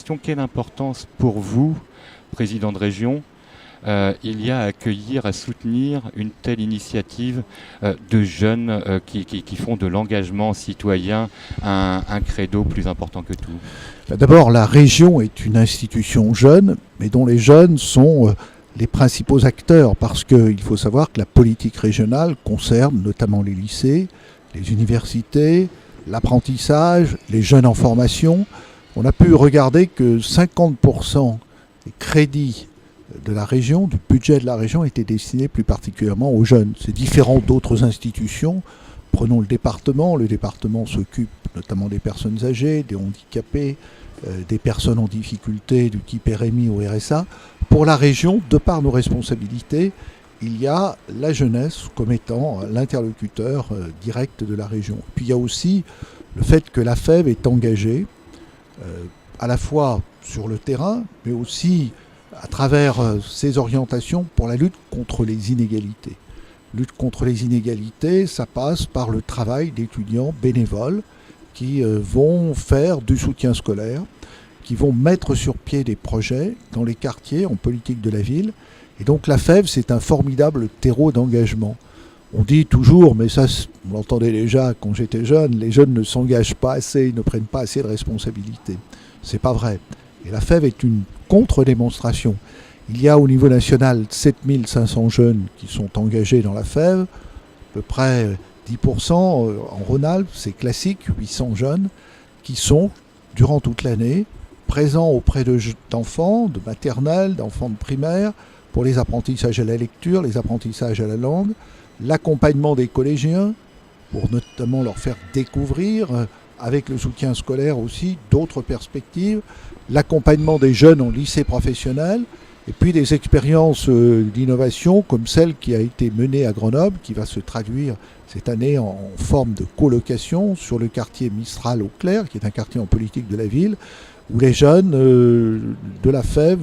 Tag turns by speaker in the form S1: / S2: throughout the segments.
S1: question, quelle importance pour vous, président de région, il y a à accueillir, à soutenir une telle initiative de jeunes qui font de l'engagement citoyen un credo plus important que tout?
S2: D'abord, la région est une institution jeune, mais dont les jeunes sont les principaux acteurs, parce qu'il faut savoir que la politique régionale concerne notamment les lycées, les universités, l'apprentissage, les jeunes en formation. On a pu regarder que 50% des crédits de la région, du budget de la région, étaient destinés plus particulièrement aux jeunes. C'est différent d'autres institutions. Prenons le département. Le département s'occupe notamment des personnes âgées, des handicapés, des personnes en difficulté du type RMI ou RSA. Pour la région, de par nos responsabilités, il y a la jeunesse comme étant l'interlocuteur direct de la région. Puis il y a aussi le fait que la FEV est engagée à la fois sur le terrain, mais aussi à travers ses orientations pour la lutte contre les inégalités. Lutte contre les inégalités, ça passe par le travail d'étudiants bénévoles qui vont faire du soutien scolaire, qui vont mettre sur pied des projets dans les quartiers en politique de la ville. Et donc la FEV, c'est un formidable terreau d'engagement. On dit toujours, mais ça, on l'entendait déjà quand j'étais jeune, les jeunes ne s'engagent pas assez, ils ne prennent pas assez de responsabilités. C'est pas vrai. Et la FEV est une contre-démonstration. Il y a au niveau national 7500 jeunes qui sont engagés dans la FEV, à peu près 10% en Rhône-Alpes, c'est classique, 800 jeunes qui sont, durant toute l'année, présents auprès d'enfants, de maternelle, d'enfants de primaire, pour les apprentissages à la lecture, les apprentissages à la langue, l'accompagnement des collégiens, pour notamment leur faire découvrir, avec le soutien scolaire aussi, d'autres perspectives, l'accompagnement des jeunes en lycée professionnel, et puis des expériences d'innovation comme celle qui a été menée à Grenoble, qui va se traduire cette année en forme de colocation sur le quartier Mistral-Eau-Claire, qui est un quartier en politique de la ville, où les jeunes de la FEV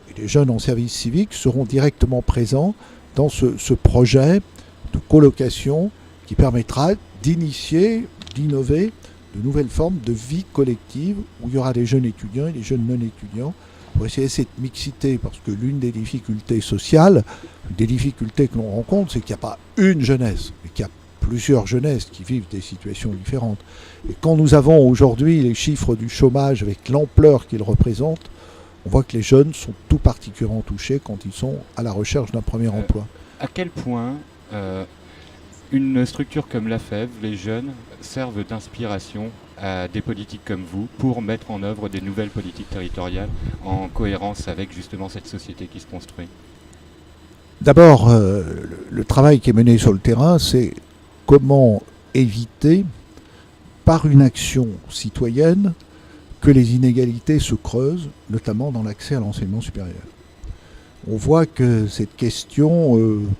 S2: et les jeunes en service civique seront directement présents dans ce projet de colocation qui permettra d'initier, d'innover de nouvelles formes de vie collective où il y aura des jeunes étudiants et des jeunes non étudiants pour essayer cette mixité, parce que l'une des difficultés sociales, des difficultés que l'on rencontre, c'est qu'il n'y a pas une jeunesse, mais qu'il y a plusieurs jeunesses qui vivent des situations différentes. Et quand nous avons aujourd'hui les chiffres du chômage avec l'ampleur qu'ils représentent, on voit que les jeunes sont tout particulièrement touchés quand ils sont à la recherche d'un premier emploi.
S1: À quel point une structure comme la FEV, les jeunes, servent d'inspiration à des politiques comme vous pour mettre en œuvre des nouvelles politiques territoriales en cohérence avec justement cette société qui se construit?
S2: D'abord, le travail qui est mené sur le terrain, c'est comment éviter, par une action citoyenne, que les inégalités se creusent, notamment dans l'accès à l'enseignement supérieur. On voit que cette question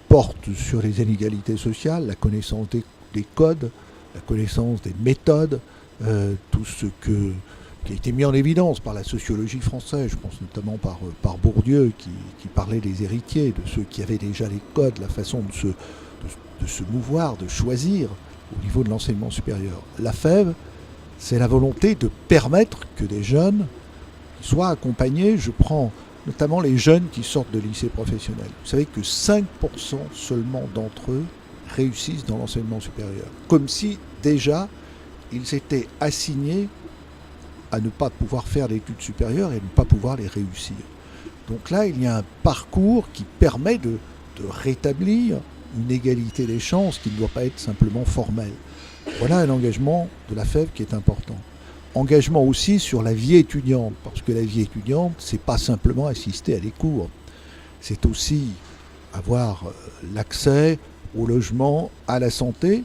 S2: porte sur les inégalités sociales, la connaissance des codes, la connaissance des méthodes, tout ce qui a été mis en évidence par la sociologie française, je pense notamment par Bourdieu qui parlait des héritiers, de ceux qui avaient déjà les codes, la façon de se mouvoir, de choisir au niveau de l'enseignement supérieur. La FEV, c'est la volonté de permettre que des jeunes soient accompagnés. Je prends notamment les jeunes qui sortent de lycée professionnel. Vous savez que 5% seulement d'entre eux réussissent dans l'enseignement supérieur. Comme si déjà ils étaient assignés à ne pas pouvoir faire d'études supérieures et ne pas pouvoir les réussir. Donc là, il y a un parcours qui permet de rétablir une égalité des chances qui ne doit pas être simplement formelle. Voilà un engagement de la FEV qui est important. Engagement aussi sur la vie étudiante, parce que la vie étudiante, c'est pas simplement assister à des cours, c'est aussi avoir l'accès au logement, à la santé,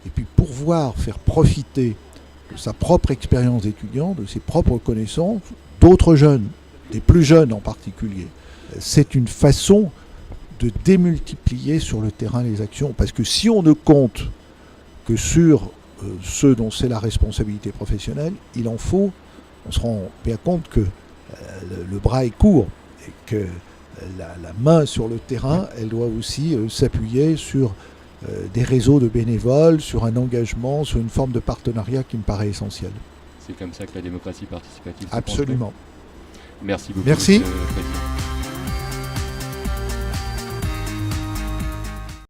S2: et puis pouvoir faire profiter de sa propre expérience d'étudiant, de ses propres connaissances, d'autres jeunes, des plus jeunes en particulier. C'est une façon de démultiplier sur le terrain les actions, parce que si on ne compte que sur ceux dont c'est la responsabilité professionnelle, il en faut, on se rend bien compte que le bras est court et que la main sur le terrain, elle doit aussi s'appuyer sur des réseaux de bénévoles, sur un engagement, sur une forme de partenariat qui me paraît essentielle.
S1: C'est comme ça que la démocratie participative se
S2: Absolument.
S1: construit. Merci beaucoup.
S2: Merci.
S1: Monsieur le Président.